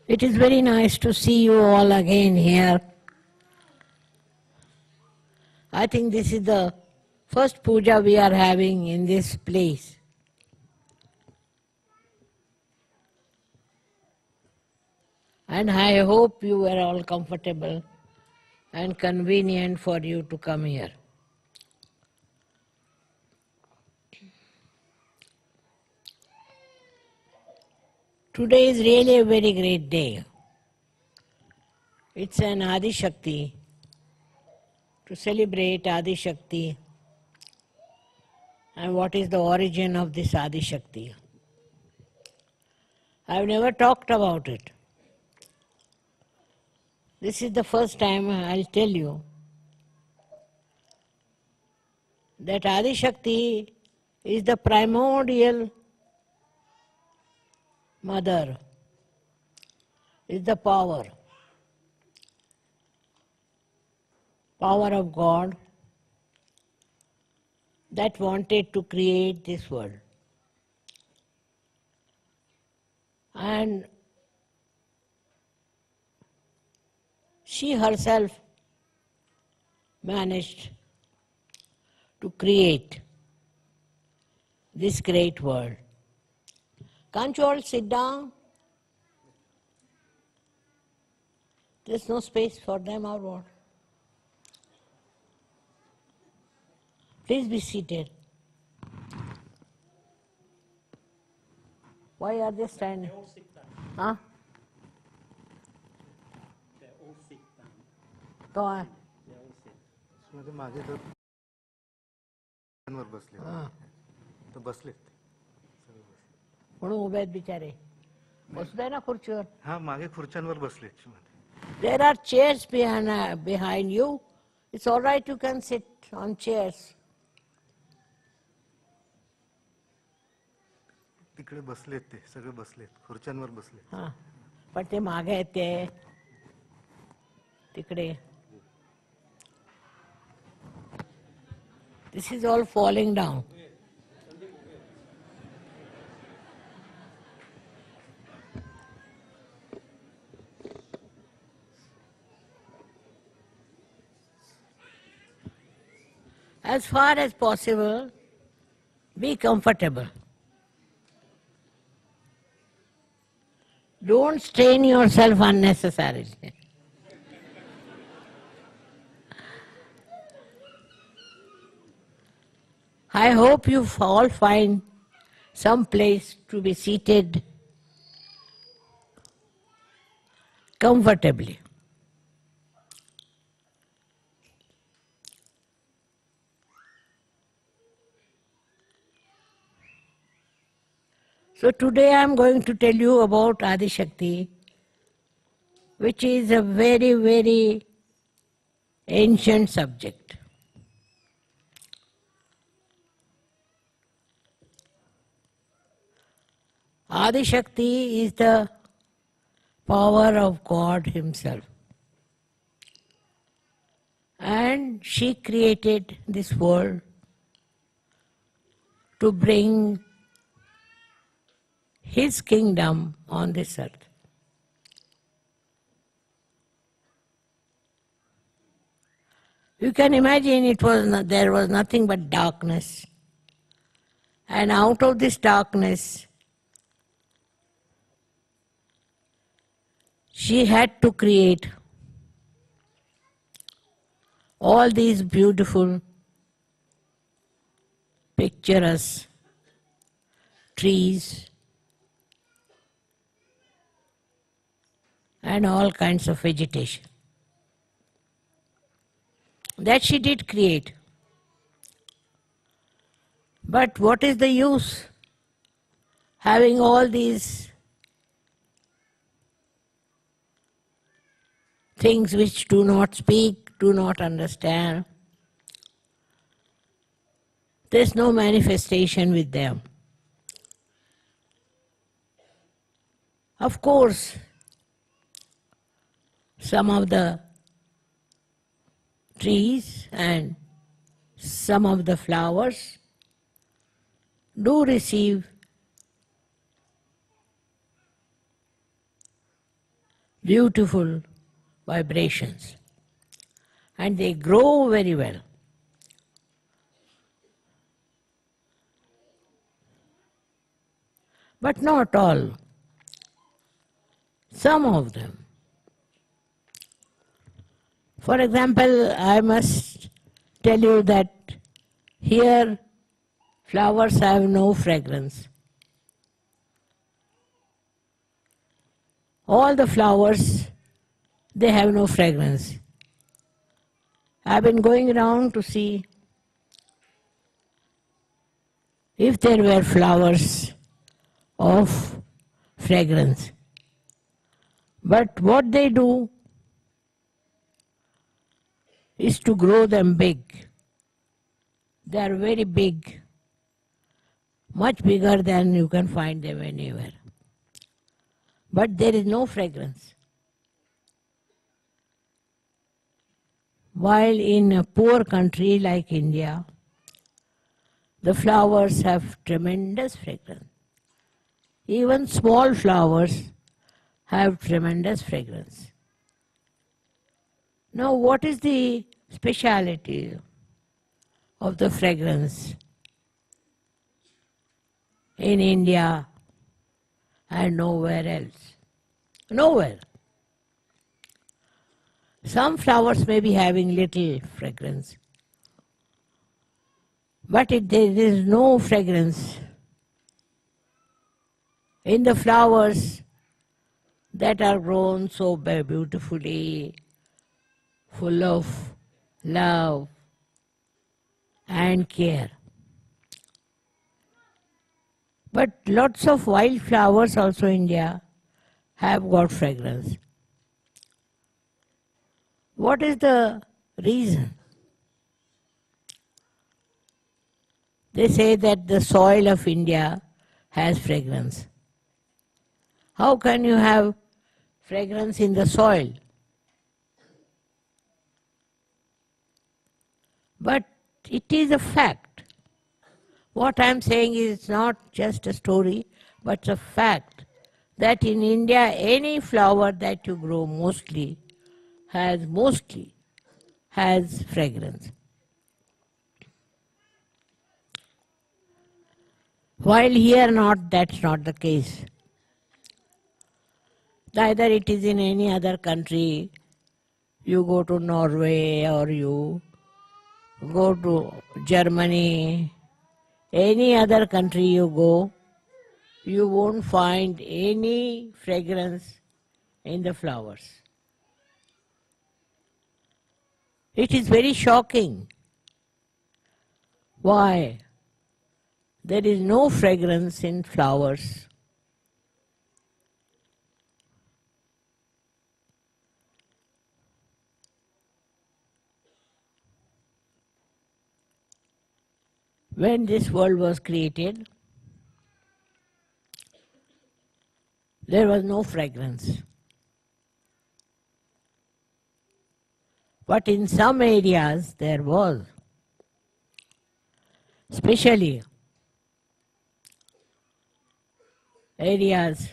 It is very nice to see you all again here. I think this is the first puja we are having in this place. And I hope you were all comfortable and convenient for you to come here. Today is really a very great day. It's an Adi Shakti, to celebrate Adi Shakti and what is the origin of this Adi Shakti. I've never talked about it. This is the first time I'll tell you that Adi Shakti is the primordial mother, is the power of God that wanted to create this world. And she herself managed to create this great world. Can't you all sit down? There's no space for them or what? Please be seated. Why are they standing? They all sit down. Huh? They all sit down. तो है. They all sit. मध्ये मागे तर वर बसले तर बसलेत म्हणून उभे आहेत बिचारे. बसू दे ना खुर्चीवर. हा मागे खुर्च्यांवर बसलेत मध्ये. There are chairs behind you. It's all right, you can sit on chairs. तिकडे बसलेत ते सगळे बसलेत खुर्च्यांवर बसलेत. हां, पण ते मागे आहेत ते तिकडे. This is all falling down. As far as possible, be comfortable. Don't strain yourself unnecessarily. I hope you all find some place to be seated comfortably. So today I am going to tell you about Adi Shakti, which is a very, very ancient subject. Adi Shakti is the power of God Himself. And she created this world to bring His kingdom on this earth. You can imagine there was nothing but darkness. And out of this darkness, she had to create all these beautiful, picturesque trees and all kinds of vegetation. That she did create. But what is the use having all these things which do not speak, do not understand? There's no manifestation with them. Of course, some of the trees and some of the flowers do receive beautiful vibrations, and they grow very well. But not all. Some of them. For example, I must tell you that here flowers have no fragrance. All the flowers, they have no fragrance. I've been going around to see if there were flowers of fragrance. But what they do is to grow them big. They are very big, much bigger than you can find them anywhere. But there is no fragrance. While in a poor country like India, the flowers have tremendous fragrance. Even small flowers have tremendous fragrance. Now, what is the speciality of the fragrance in India and nowhere else? Nowhere. Some flowers may be having little fragrance, but there is no fragrance in the flowers that are grown so beautifully, full of love and care. But lots of wild flowers also in India have got fragrance. What is the reason? They say that the soil of India has fragrance. How can you have fragrance in the soil? But it is a fact. What I am saying is not just a story, but a fact that in India any flower that you grow mostly has fragrance. While here that's not the case. Neither it is in any other country. You go to Norway or you go to Germany, any other country you go, you won't find any fragrance in the flowers. It is very shocking. Why? There is no fragrance in flowers. When this world was created, there was no fragrance. But in some areas there was. Especially areas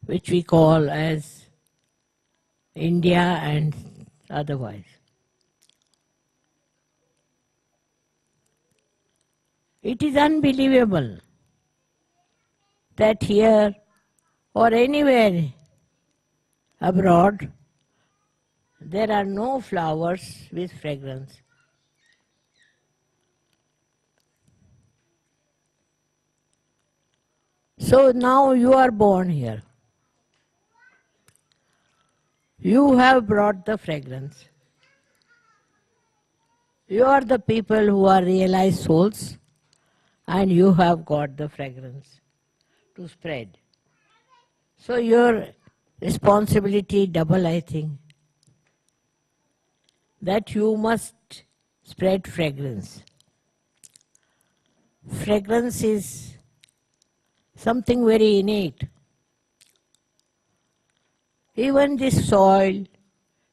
which we call as India and otherwise. It is unbelievable that here or anywhere abroad there are no flowers with fragrance. So now you are born here. You have brought the fragrance. You are the people who are realized souls, and you have got the fragrance to spread. So your responsibility double, I think, that you must spread fragrance. Fragrance is something very innate. Even this soil,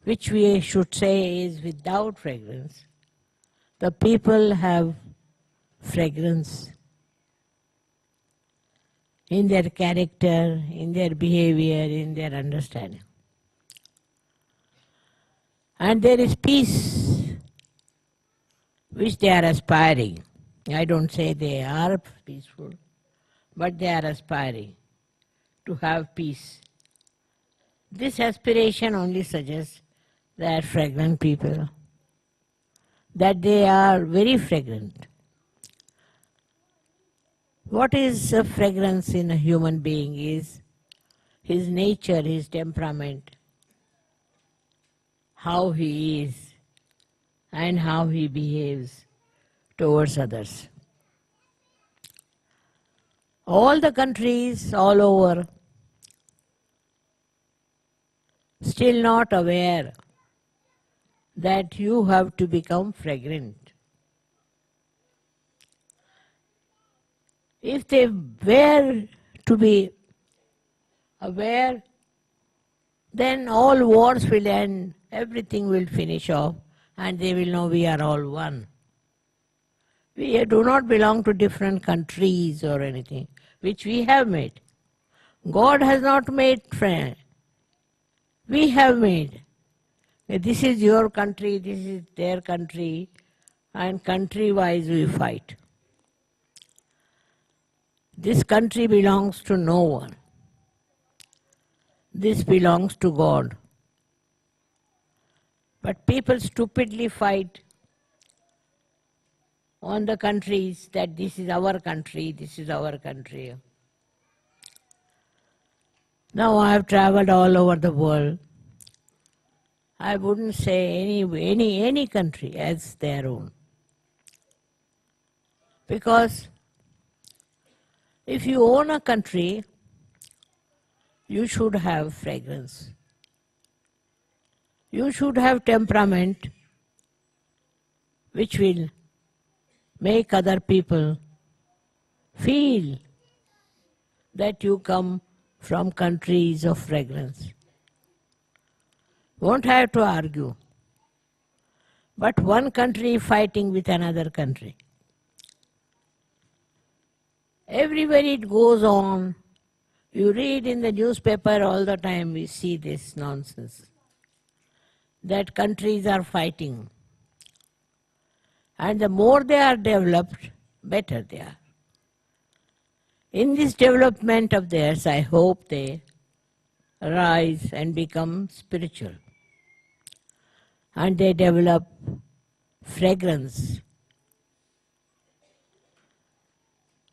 which we should say is without fragrance, the people have fragrance. in their character, in their behavior, in their understanding. And there is peace which they are aspiring. I don't say they are peaceful, but they are aspiring to have peace. This aspiration only suggests they are fragrant people, that they are very fragrant. What is a fragrance in a human being is his nature, his temperament, how he is, and how he behaves towards others. All the countries all over still not aware that you have to become fragrant. If they were to be aware, then all wars will end, everything will finish off, and they will know we are all one. We do not belong to different countries or anything, which we have made. God has not made friends. We have made. This is your country, this is their country, and country-wise we fight. This country belongs to no one. This belongs to God. But people stupidly fight on the countries that this is our country, this is our country. Now I have traveled all over the world. I wouldn't say any country as their own. Because if you own a country, you should have fragrance. You should have temperament which will make other people feel that you come from countries of fragrance. Won't have to argue. But one country fighting with another country. Everywhere it goes on, you read in the newspaper all the time, we see this nonsense. That countries are fighting. And the more they are developed, better they are. In this development of theirs, I hope they rise and become spiritual. And they develop fragrance.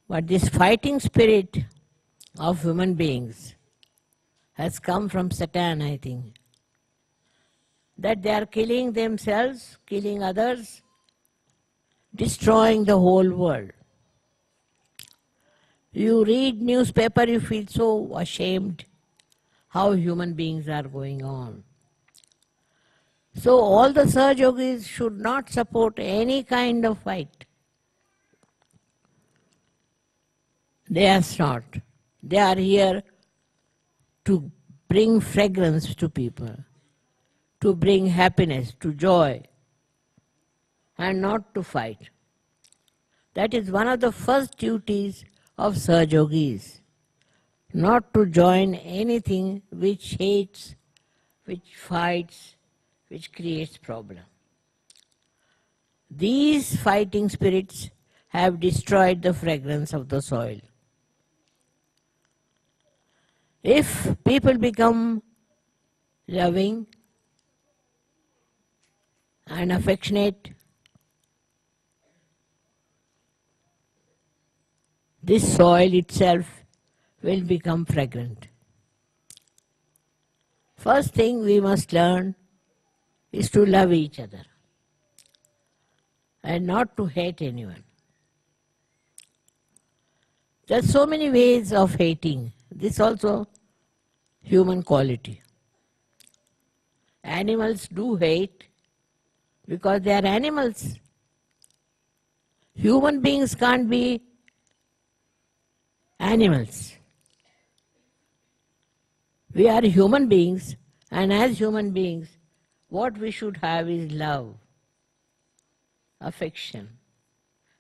But this fighting spirit of human beings has come from Satan, I think. That they are killing themselves, killing others, destroying the whole world. You read newspaper, you feel so ashamed how human beings are going on. So all the Sahaja Yogis should not support any kind of fight. They are not. They are here to bring fragrance to people, to bring happiness, to joy, and not to fight. That is one of the first duties of Sahaja Yogis, not to join anything which hates, which fights, which creates problem. These fighting spirits have destroyed the fragrance of the soil. If people become loving and affectionate, this soil itself will become fragrant. First thing we must learn is to love each other and not to hate anyone. There are so many ways of hating. This also human quality. Animals do hate because they are animals. Human beings can't be animals. We are human beings, and as human beings, what we should have is love, affection,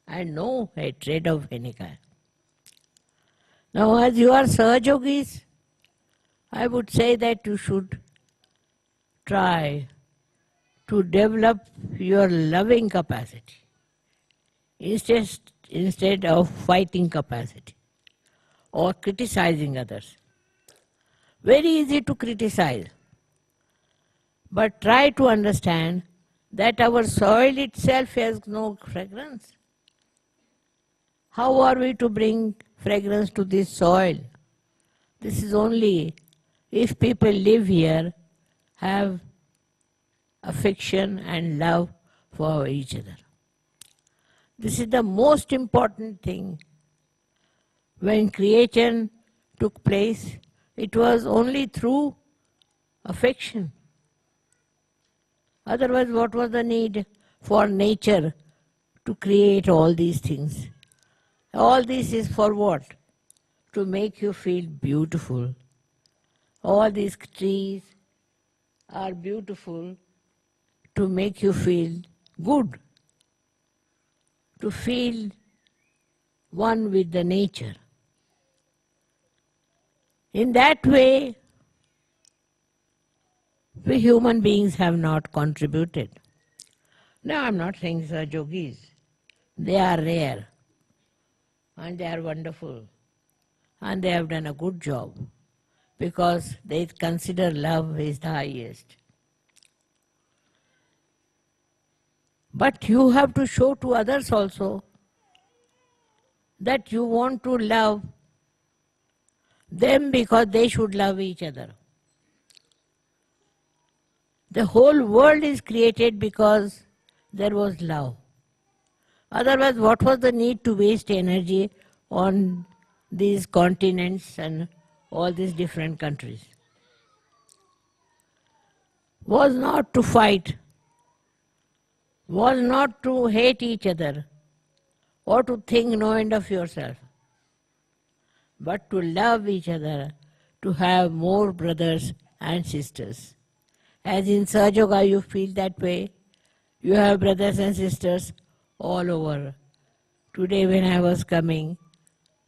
and no hatred of any kind. Now, as you are Sahajogis, I would say that you should try to develop your loving capacity instead of fighting capacity or criticizing others. Very easy to criticize, but try to understand that our soil itself has no fragrance. How are we to bring fragrance to this soil? This is only if people live here, have affection and love for each other. This is the most important thing. When creation took place, it was only through affection. Otherwise, what was the need for nature to create all these things? All this is for what? To make you feel beautiful. All these trees are beautiful to make you feel good, to feel one with the nature. In that way, we human beings have not contributed. Now, I'm not saying Sahajogis. They are rare and they are wonderful and they have done a good job because they consider love is the highest. But you have to show to others also that you want to love them because they should love each other. The whole world is created because there was love. Otherwise, what was the need to waste energy on these continents and all these different countries? Was not to fight, was not to hate each other or to think no end of yourself, but to love each other, to have more brothers and sisters. As in Sahajoga you feel that way, you have brothers and sisters all over. Today when I was coming,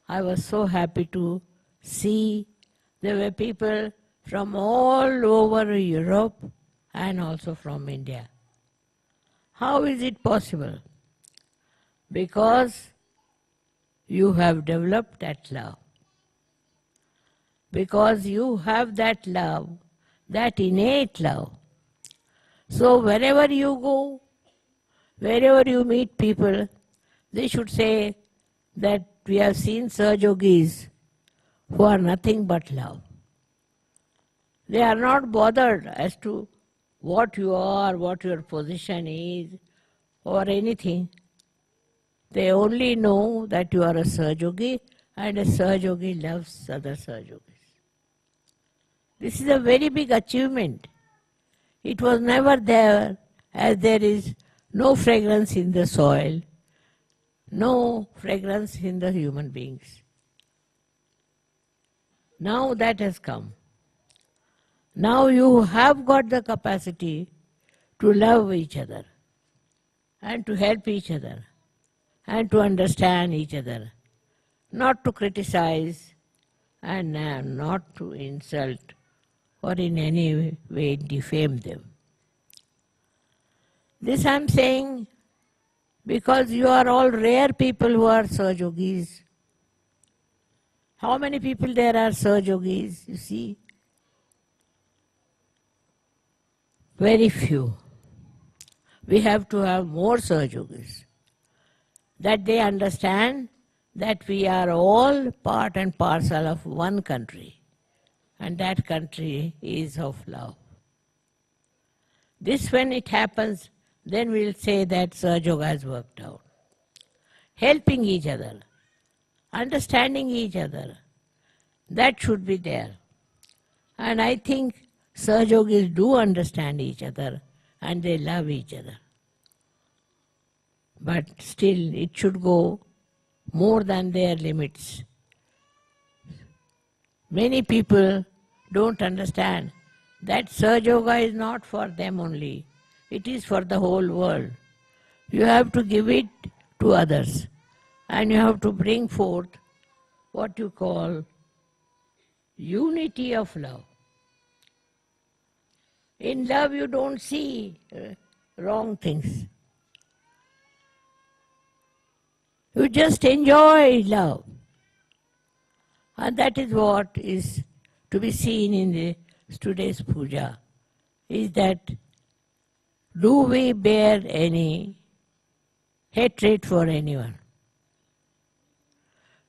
I was so happy to see there were people from all over Europe and also from India. How is it possible? Because you have developed that love. Because you have that love, that innate love. So wherever you go, wherever you meet people, they should say that we have seen Sahajogis who are nothing but love. They are not bothered as to what you are, what your position is, or anything. They only know that you are a Sahajogi and a Sahajogi loves other Sahajogis. This is a very big achievement. It was never there, as there is no fragrance in the soil, no fragrance in the human beings. Now that has come. Now you have got the capacity to love each other and to help each other and to understand each other, not to criticize and not to insult or in any way defame them. This I am saying because you are all rare people who are Sahajogis. How many people there are Sahajogis, you see? Very few. We have to have more Sahajogis, that they understand that we are all part and parcel of one country, and that country is of love. This when it happens, then we'll say that Sahajoga has worked out. Helping each other, understanding each other, that should be there. And I think Sahajogis do understand each other and they love each other. But still it should go more than their limits. Many people don't understand that Sahajoga is not for them only. It is for the whole world. You have to give it to others and you have to bring forth what you call unity of love. In love you don't see wrong things. You just enjoy love. And that is what is to be seen in the today's puja, is that do we bear any hatred for anyone?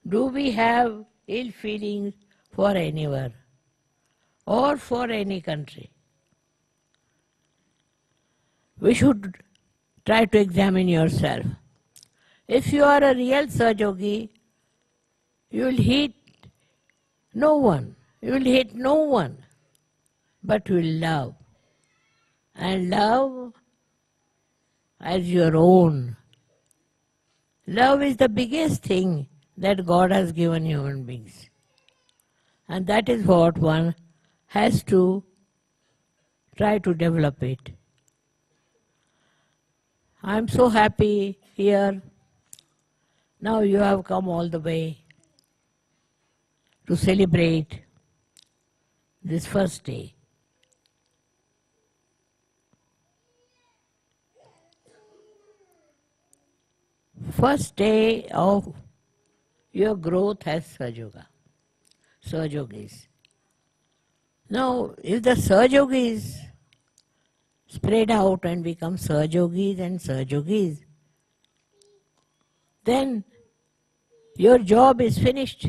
Do we have ill feelings for anyone or for any country? We should try to examine yourself. If you are a real Sahajogi, you will hate no one. You will hate no one, but you will love. And love as your own. Love is the biggest thing that God has given human beings. And that is what one has to try to develop it. I am so happy here. Now you have come all the way to celebrate this first day. First day of your growth as Sahajogis. Now, if the Sahajogis spread out and become Sahajogis and Sahajogis, then your job is finished.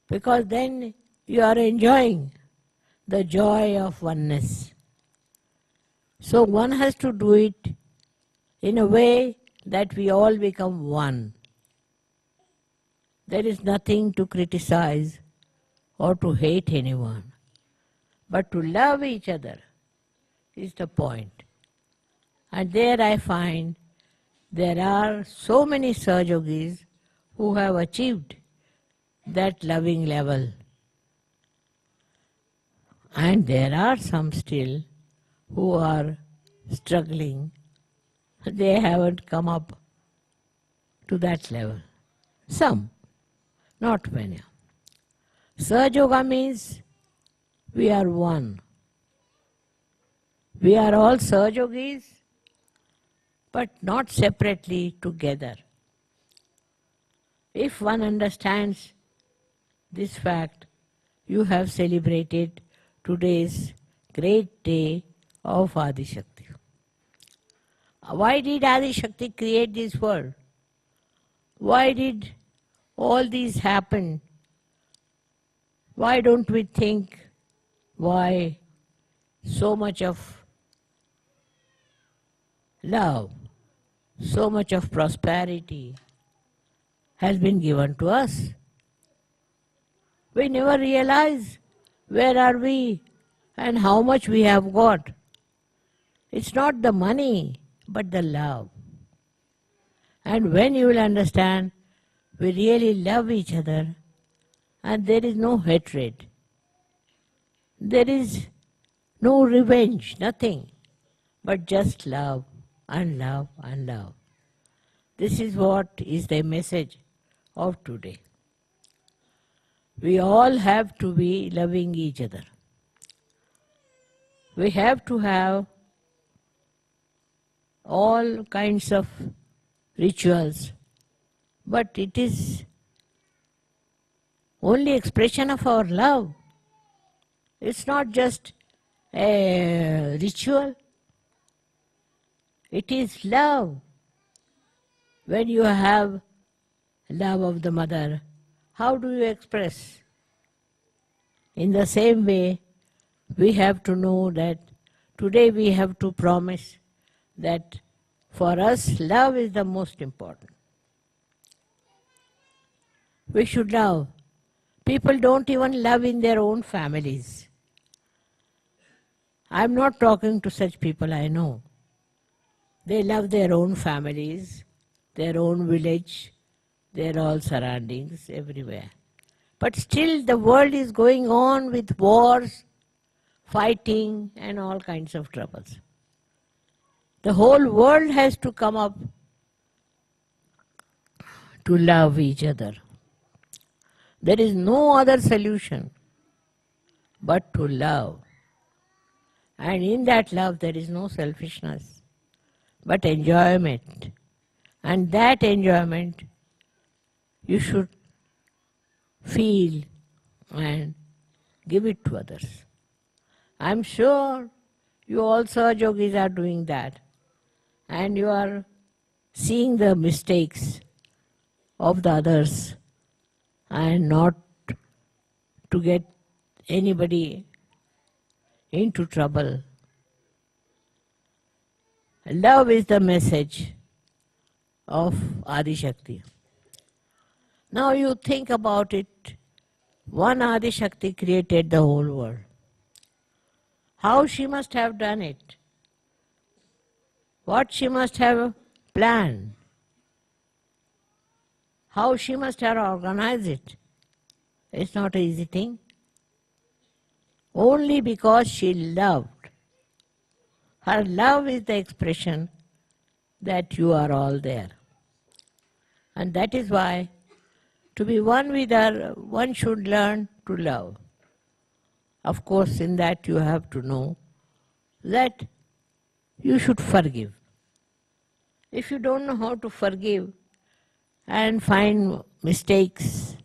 Because then you are enjoying the joy of oneness. So one has to do it in a way that we all become one. There is nothing to criticize or to hate anyone, but to love each other is the point. And there I find there are so many Sahajogis who have achieved that loving level. And there are some still who are struggling. They haven't come up to that level. Some, not many. Sahajoga means we are one. We are all Sahajogis, but not separately, together. If one understands this fact, you have celebrated today's great day of Adi Shakti. Why did Adi Shakti create this world? Why did all these happen? Why don't we think why so much of love, so much of prosperity has been given to us? We never realize where are we and how much we have got. It's not the money, but the love. And when you will understand, we really love each other and there is no hatred. There is no revenge, nothing, but just love and love and love. This is what is the message of today. We all have to be loving each other. We have to have all kinds of rituals, but it is only expression of our love. It's not just a ritual. It is love. When you have love of the mother, how do you express? In the same way, we have to know that today we have to promise that for us, love is the most important. We should love. People don't even love in their own families. I'm not talking to such people I know. They love their own families, their own village, their all surroundings, everywhere. But still the world is going on with wars, fighting and all kinds of troubles. The whole world has to come up to love each other. There is no other solution but to love. And in that love there is no selfishness, but enjoyment. And that enjoyment you should feel and give it to others. I'm sure you also yogis are doing that. And you are seeing the mistakes of the others and not to get anybody into trouble. Love is the message of Adi Shakti. Now you think about it. One Adi Shakti created the whole world. How she must have done it? What she must have planned? How she must have organized it? It's not an easy thing. Only because she loved. Her love is the expression that you are all there. And that is why to be one with her, one should learn to love. Of course, in that you have to know that you should forgive. If you don't know how to forgive and find mistakes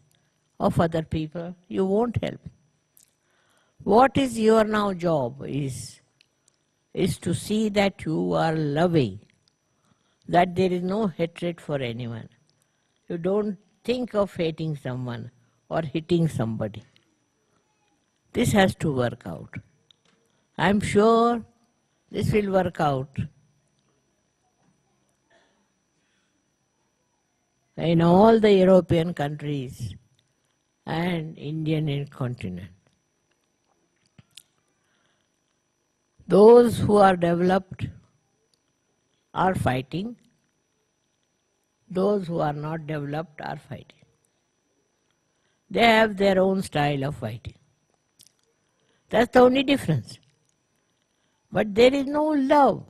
of other people, you won't help. What is your now job is to see that you are loving, that there is no hatred for anyone. You don't think of hating someone or hitting somebody. This has to work out. I'm sure this will work out in all the European countries and Indian continent. Those who are developed are fighting. Those who are not developed are fighting. They have their own style of fighting. That's the only difference. But there is no love.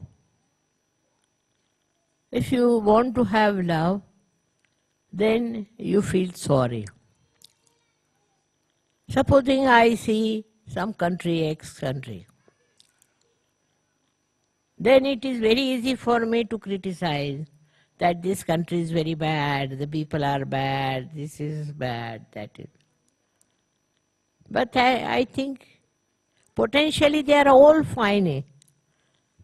If you want to have love, then you feel sorry. Supposing I see some country, X country, then it is very easy for me to criticize that this country is very bad, the people are bad, this is bad, that is. But I think potentially they are all fine,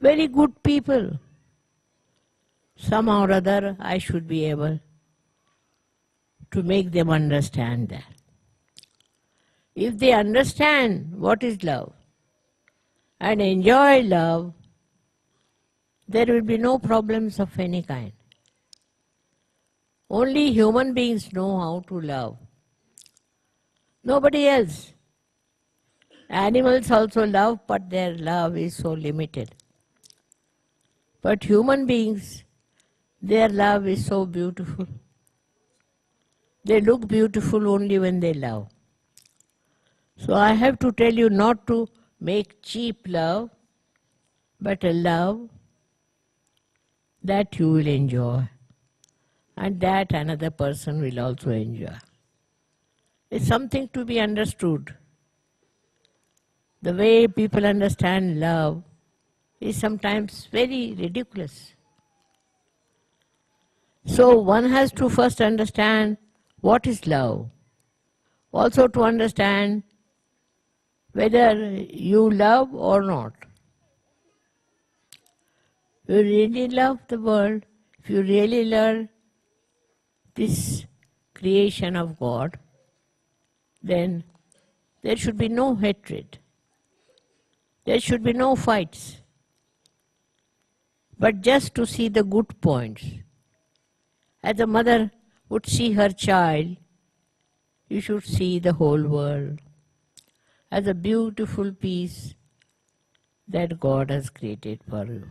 very good people. Somehow or other I should be able to make them understand that. If they understand what is love and enjoy love, there will be no problems of any kind. Only human beings know how to love. Nobody else. Animals also love, but their love is so limited. But human beings, their love is so beautiful. They look beautiful only when they love. So I have to tell you not to make cheap love, but a love that you will enjoy and that another person will also enjoy. It's something to be understood. The way people understand love is sometimes very ridiculous. So one has to first understand what is love. Also to understand whether you love or not. If you really love the world, if you really love this creation of God, then there should be no hatred. There should be no fights. But just to see the good points. As a mother would see her child, you should see the whole world as a beautiful piece that God has created for you.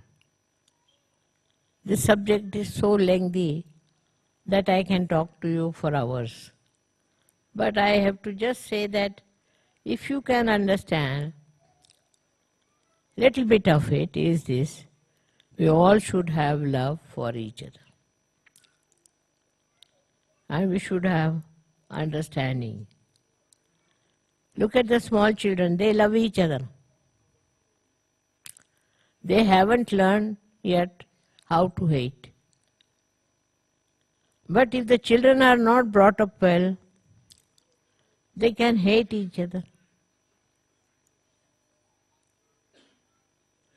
This subject is so lengthy that I can talk to you for hours. But I have to just say that if you can understand, little bit of it is this: we all should have love for each other. And we should have understanding. Look at the small children, they love each other. They haven't learned yet how to hate. But if the children are not brought up well, they can hate each other.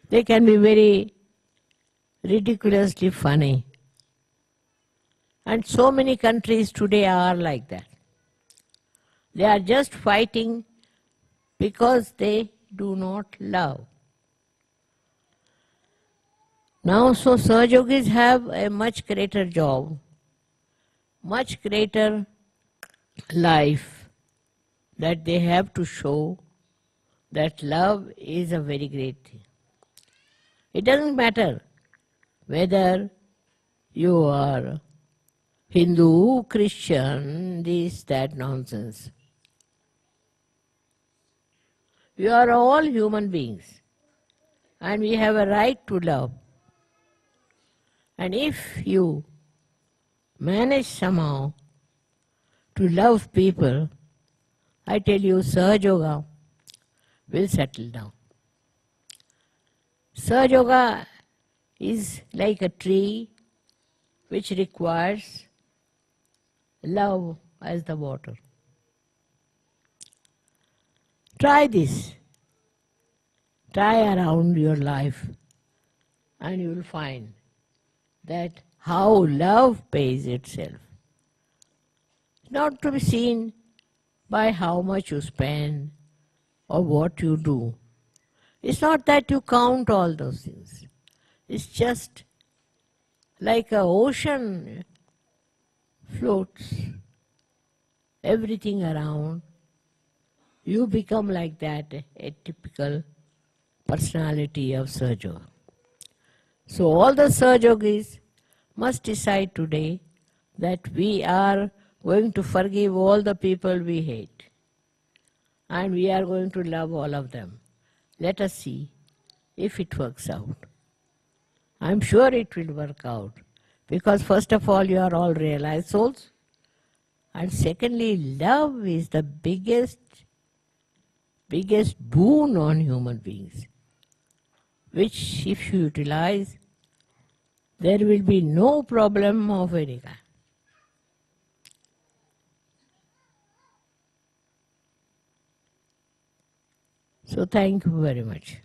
They can be very ridiculously funny. And so many countries today are like that. They are just fighting because they do not love. Now, so Sahajogis have a much greater job, much greater life, that they have to show that love is a very great thing. It doesn't matter whether you are Hindu, Christian, this, that nonsense. We are all human beings and we have a right to love. And if you manage somehow to love people, I tell you, Sahaja Yoga will settle down. Sahaja Yoga is like a tree which requires love as the water. Try this. Try around your life and you will find that how love pays itself. Not to be seen by how much you spend or what you do. It's not that you count all those things. It's just like an ocean floats everything around. You become like that, a typical personality of Sahaja Yoga. So all the Sahaja Yogis must decide today that we are going to forgive all the people we hate. And we are going to love all of them. Let us see if it works out. I'm sure it will work out. Because first of all, you are all realized souls. And secondly, love is the biggest boon on human beings, which if you utilize, there will be no problem of any kind. So thank you very much.